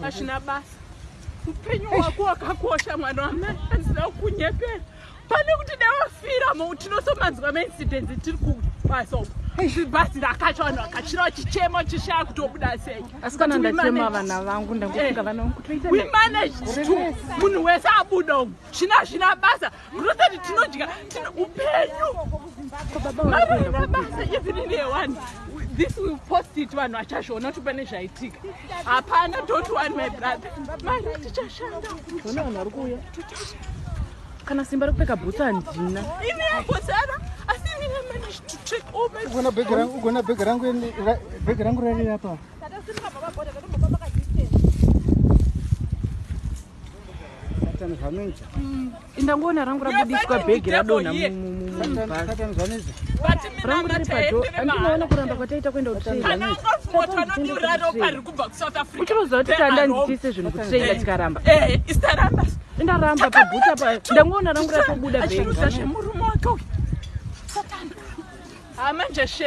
Ashina basa upenyu wako wakakosha mwana wamai handina kunyepera pane kuti ndawafira tinosomanzwa maincidents tiri kubasa basi rakacho vanhu vakachirawo chichemo chishaya kutobuda sei asi kana ndachema vana vangu ndangofunga vana vangu we managed to munhu wese abuda umu zvina basa ndinotati tinodya upenyu mavaina basa even in a1 this will post it vanhu vachazviona kuti pane zvaitika hapana don't want my brother mari tichashanda ona vanhu vari kuuya kana simba rekupfeka bhutsu handina ini yambozara asi mine managed to take over ugona bhegi rangu rari apa indangoona rangu rabudiswa bhegi radonha rangu riri padho handinoona kuramba kwataita kuenda kutrailakuchiroziva kuti tandandiise zvinhu kutraila tikaramba indaramba pabhuta pa ndangoona rangu ratobuda bhegi murume wake